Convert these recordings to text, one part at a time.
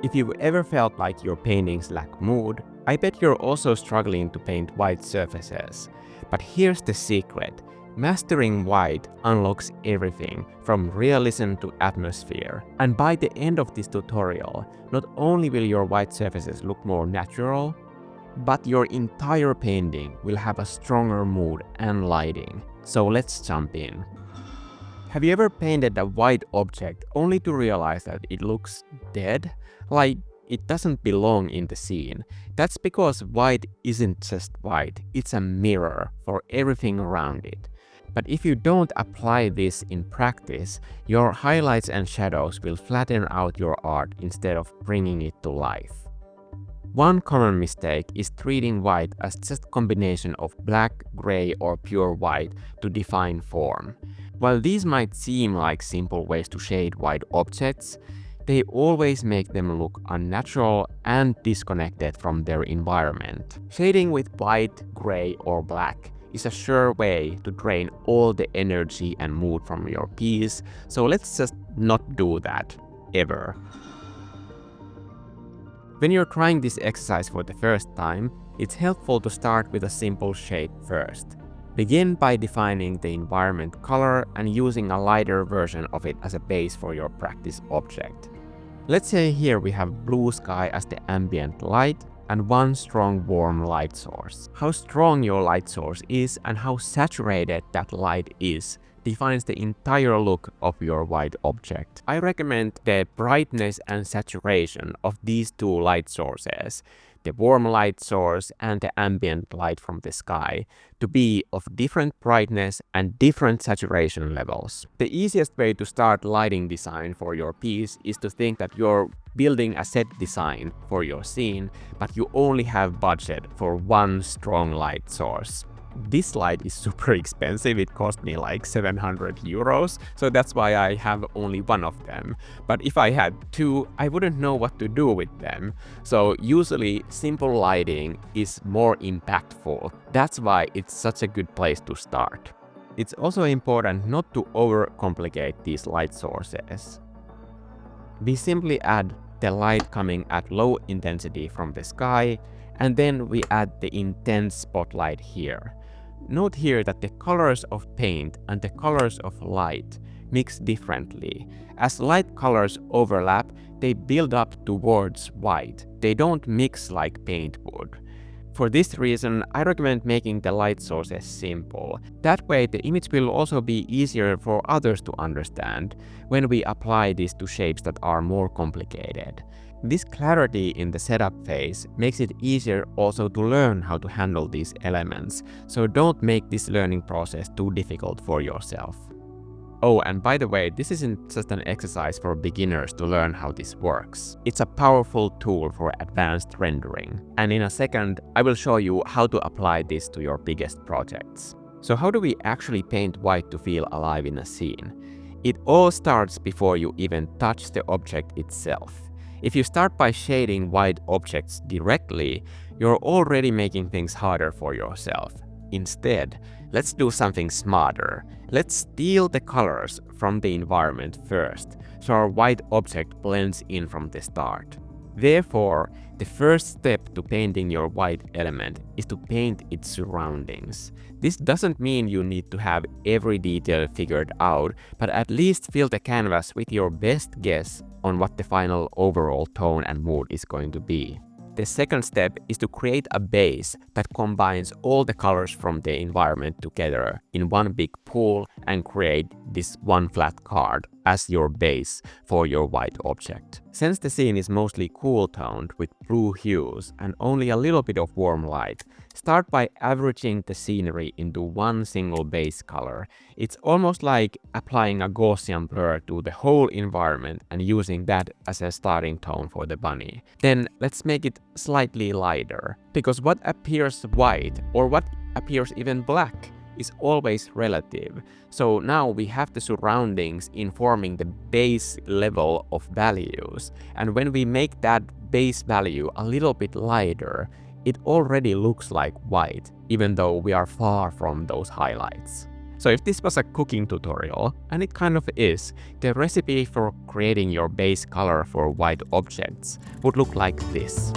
If you've ever felt like your paintings lack mood, I bet you're also struggling to paint white surfaces. But here's the secret. Mastering white unlocks everything from realism to atmosphere. And by the end of this tutorial, not only will your white surfaces look more natural, but your entire painting will have a stronger mood and lighting. So let's jump in. Have you ever painted a white object only to realize that it looks dead? Like it doesn't belong in the scene. That's because white isn't just white, it's a mirror for everything around it. But if you don't apply this in practice, your highlights and shadows will flatten out your art instead of bringing it to life. One common mistake is treating white as just a combination of black, gray, or pure white to define form. While these might seem like simple ways to shade white objects, they always make them look unnatural and disconnected from their environment. Shading with white, gray, or black is a sure way to drain all the energy and mood from your piece, so let's just not do that, ever. When you're trying this exercise for the first time, it's helpful to start with a simple shape first. Begin by defining the environment color and using a lighter version of it as a base for your practice object. Let's say here we have blue sky as the ambient light and one strong warm light source. How strong your light source is and how saturated that light is defines the entire look of your white object. I recommend the brightness and saturation of these two light sources, the warm light source and the ambient light from the sky, to be of different brightness and different saturation levels. The easiest way to start lighting design for your piece is to think that you're building a set design for your scene, but you only have budget for one strong light source. This light is super expensive, it cost me like 700 euros, so that's why I have only one of them. But if I had two, I wouldn't know what to do with them. So usually simple lighting is more impactful. That's why it's such a good place to start. It's also important not to overcomplicate these light sources. We simply add the light coming at low intensity from the sky, and then we add the intense spotlight here. Note here that the colors of paint and the colors of light mix differently. As light colors overlap, they build up towards white. They don't mix like paint would. For this reason, I recommend making the light sources simple. That way the image will also be easier for others to understand when we apply this to shapes that are more complicated. This clarity in the setup phase makes it easier also to learn how to handle these elements, so don't make this learning process too difficult for yourself. Oh, and by the way, this isn't just an exercise for beginners to learn how this works. It's a powerful tool for advanced rendering. And in a second, I will show you how to apply this to your biggest projects. So how do we actually paint white to feel alive in a scene? It all starts before you even touch the object itself. If you start by shading white objects directly, you're already making things harder for yourself. Instead, let's do something smarter. Let's steal the colors from the environment first, so our white object blends in from the start. Therefore, the first step to painting your white element is to paint its surroundings. This doesn't mean you need to have every detail figured out, but at least fill the canvas with your best guess on what the final overall tone and mood is going to be. The second step is to create a base that combines all the colors from the environment together in one big pool and create this one flat card as your base for your white object. Since the scene is mostly cool toned with blue hues and only a little bit of warm light, start by averaging the scenery into one single base color. It's almost like applying a Gaussian blur to the whole environment and using that as a starting tone for the bunny. Then let's make it slightly lighter, because what appears white or what appears even black is always relative. So now we have the surroundings informing the base level of values, and when we make that base value a little bit lighter, it already looks like white, even though we are far from those highlights. So if this was a cooking tutorial, and it kind of is, the recipe for creating your base color for white objects would look like this.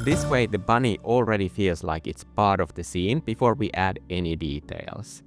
This way the bunny already feels like it's part of the scene before we add any details.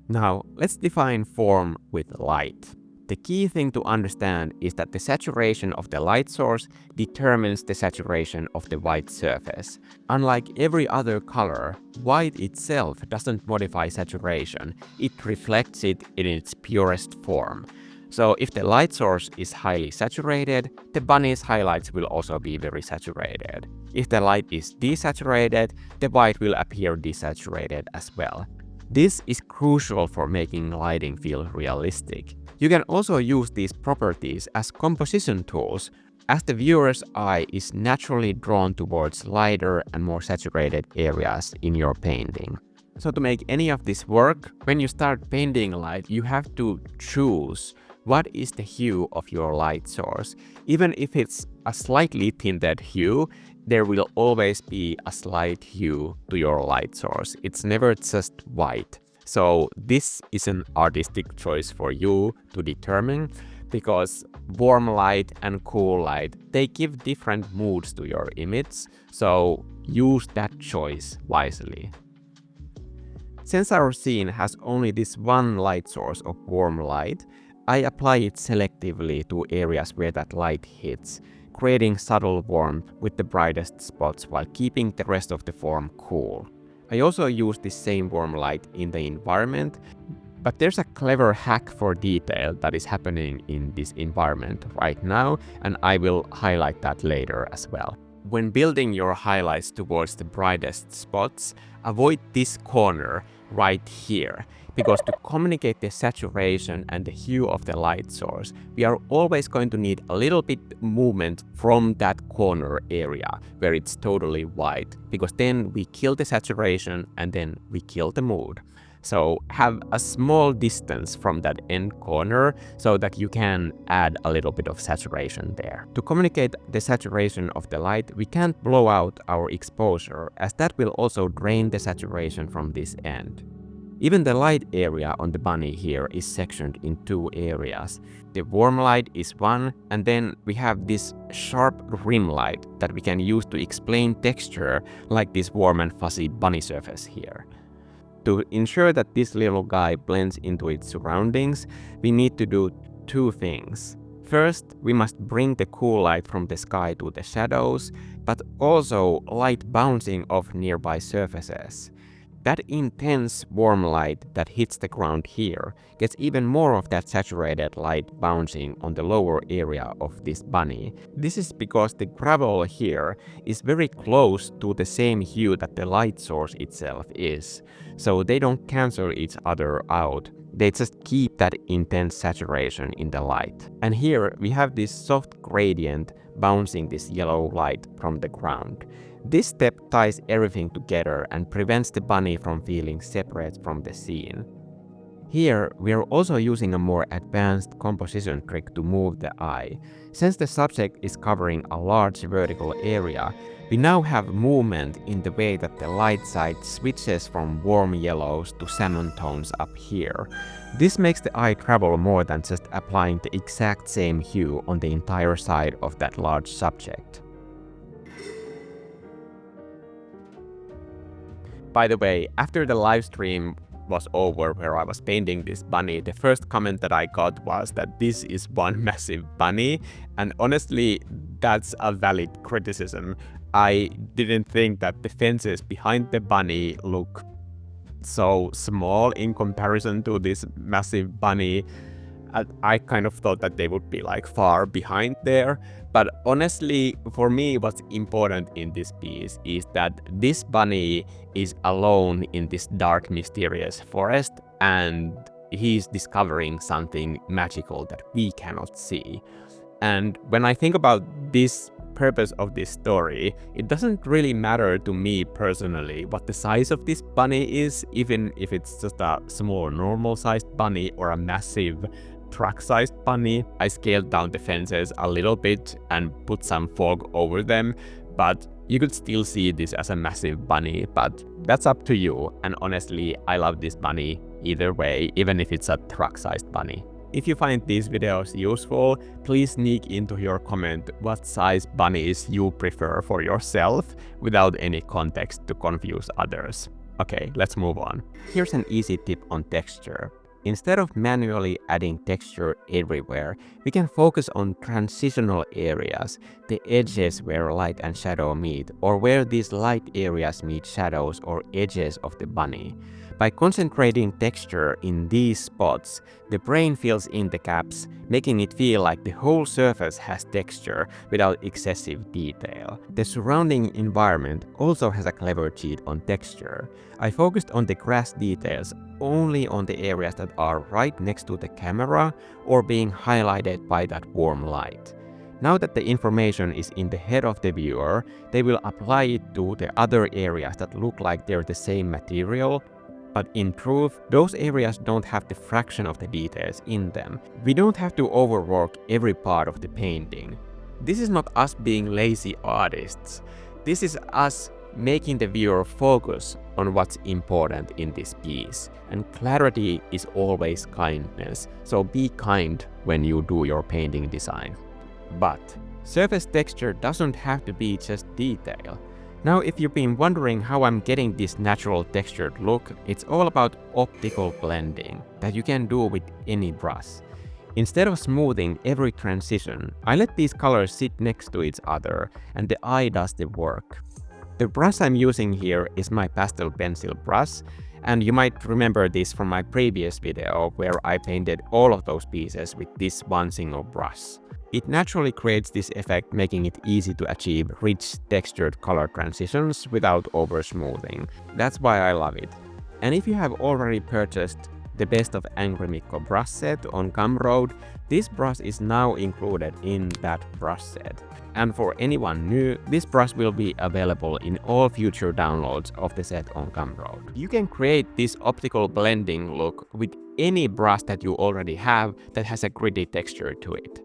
Now let's define form with light. The key thing to understand is that the saturation of the light source determines the saturation of the white surface. Unlike every other color, white itself doesn't modify saturation, it reflects it in its purest form. So if the light source is highly saturated, the bunny's highlights will also be very saturated. If the light is desaturated, the white will appear desaturated as well. This is crucial for making lighting feel realistic. You can also use these properties as composition tools, as the viewer's eye is naturally drawn towards lighter and more saturated areas in your painting. So to make any of this work, when you start painting light, you have to choose what is the hue of your light source. Even if it's a slightly tinted hue, there will always be a slight hue to your light source. It's never just white. So this is an artistic choice for you to determine, because warm light and cool light, they give different moods to your image, so use that choice wisely. Since our scene has only this one light source of warm light, I apply it selectively to areas where that light hits, creating subtle warmth with the brightest spots while keeping the rest of the form cool. I also use this same warm light in the environment, but there's a clever hack for detail that is happening in this environment right now, and I will highlight that later as well. When building your highlights towards the brightest spots, avoid this corner right here, because to communicate the saturation and the hue of the light source, we are always going to need a little bit movement from that corner area where it's totally white, because then we kill the saturation and then we kill the mood. So have a small distance from that end corner so that you can add a little bit of saturation there. To communicate the saturation of the light, we can't blow out our exposure, as that will also drain the saturation from this end. Even the light area on the bunny here is sectioned in two areas. The warm light is one, and then we have this sharp rim light that we can use to explain texture, like this warm and fuzzy bunny surface here. To ensure that this little guy blends into its surroundings, we need to do two things. First, we must bring the cool light from the sky to the shadows, but also light bouncing off nearby surfaces. That intense warm light that hits the ground here gets even more of that saturated light bouncing on the lower area of this bunny. This is because the gravel here is very close to the same hue that the light source itself is, so they don't cancel each other out. They just keep that intense saturation in the light. And here we have this soft gradient bouncing this yellow light from the ground. This step ties everything together and prevents the bunny from feeling separate from the scene. Here, we are also using a more advanced composition trick to move the eye. Since the subject is covering a large vertical area, we now have movement in the way that the light side switches from warm yellows to salmon tones up here. This makes the eye travel more than just applying the exact same hue on the entire side of that large subject. By the way, after the live stream was over where I was painting this bunny, the first comment that I got was that this is one massive bunny, and honestly, that's a valid criticism. I didn't think that the fences behind the bunny look so small in comparison to this massive bunny. I kind of thought that they would be like far behind there, but honestly, for me, what's important in this piece is that this bunny is alone in this dark, mysterious forest, and he's discovering something magical that we cannot see. And when I think about this purpose of this story, it doesn't really matter to me personally what the size of this bunny is, even if it's just a small normal-sized bunny or a massive truck-sized bunny. I scaled down the fences a little bit and put some fog over them, but You could still see this as a massive bunny, but that's up to you, and honestly, I love this bunny either way, even if it's a truck-sized bunny. If you find these videos useful, please sneak into your comment what size bunnies you prefer for yourself without any context to confuse others. Okay, let's move on. Here's an easy tip on texture. Instead of manually adding texture everywhere, we can focus on transitional areas, the edges where light and shadow meet, or where these light areas meet shadows or edges of the bunny. By concentrating texture in these spots, the brain fills in the gaps, making it feel like the whole surface has texture without excessive detail. The surrounding environment also has a clever cheat on texture. I focused on the grass details only on the areas that are right next to the camera or being highlighted by that warm light. Now that the information is in the head of the viewer, they will apply it to the other areas that look like they're the same material. But in truth, those areas don't have the fraction of the details in them. We don't have to overwork every part of the painting. This is not us being lazy artists. This is us making the viewer focus on what's important in this piece. And clarity is always kindness, so be kind when you do your painting design. But surface texture doesn't have to be just detail. Now, if you've been wondering how I'm getting this natural textured look, it's all about optical blending that you can do with any brush. Instead of smoothing every transition, I let these colors sit next to each other and the eye does the work. The brush I'm using here is my pastel pencil brush, and you might remember this from my previous video where I painted all of those pieces with this one single brush. It naturally creates this effect, making it easy to achieve rich textured color transitions without over smoothing. That's why I love it. And if you have already purchased the Best of Angry Mikko brush set on Gumroad, this brush is now included in that brush set. And for anyone new, this brush will be available in all future downloads of the set on Gumroad. You can create this optical blending look with any brush that you already have that has a gritty texture to it.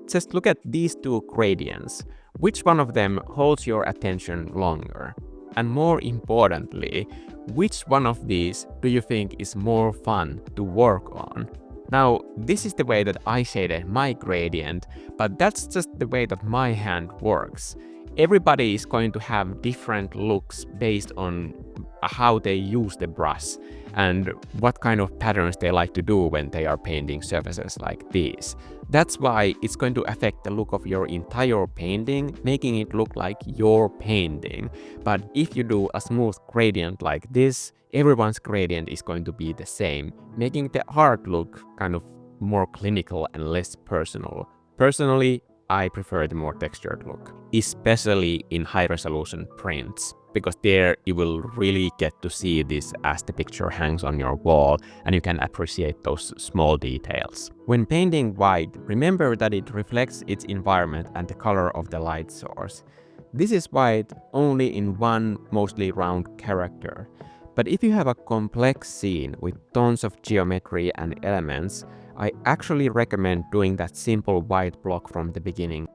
Just look at these two gradients. Which one of them holds your attention longer? And more importantly, which one of these do you think is more fun to work on? Now, this is the way that I shaded my gradient, but that's just the way that my hand works. Everybody is going to have different looks based on how they use the brush and what kind of patterns they like to do when they are painting surfaces like these. That's why it's going to affect the look of your entire painting, making it look like your painting. But if you do a smooth gradient like this, everyone's gradient is going to be the same, making the art look kind of more clinical and less personal. Personally, I prefer the more textured look, especially in high-resolution prints, because there you will really get to see this as the picture hangs on your wall and you can appreciate those small details. When painting white, remember that it reflects its environment and the color of the light source. This is white only in one mostly round character. But if you have a complex scene with tons of geometry and elements, I actually recommend doing that simple white block from the beginning.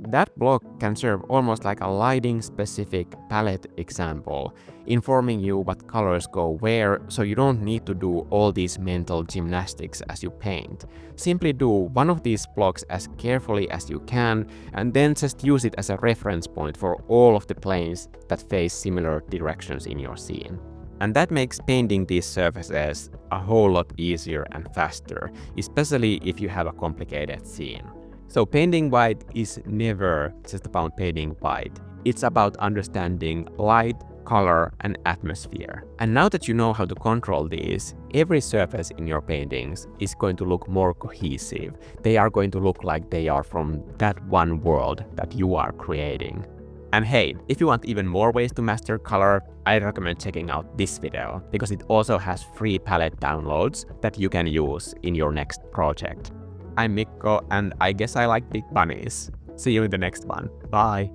That block can serve almost like a lighting-specific palette example, informing you what colors go where, so you don't need to do all these mental gymnastics as you paint. Simply do one of these blocks as carefully as you can, and then just use it as a reference point for all of the planes that face similar directions in your scene. And that makes painting these surfaces a whole lot easier and faster, especially if you have a complicated scene. So painting white is never just about painting white. It's about understanding light, color, and atmosphere. And now that you know how to control these, every surface in your paintings is going to look more cohesive. They are going to look like they are from that one world that you are creating. And hey, if you want even more ways to master color, I recommend checking out this video, because it also has free palette downloads that you can use in your next project. I'm Mikko, and I guess I like big bunnies. See you in the next one. Bye!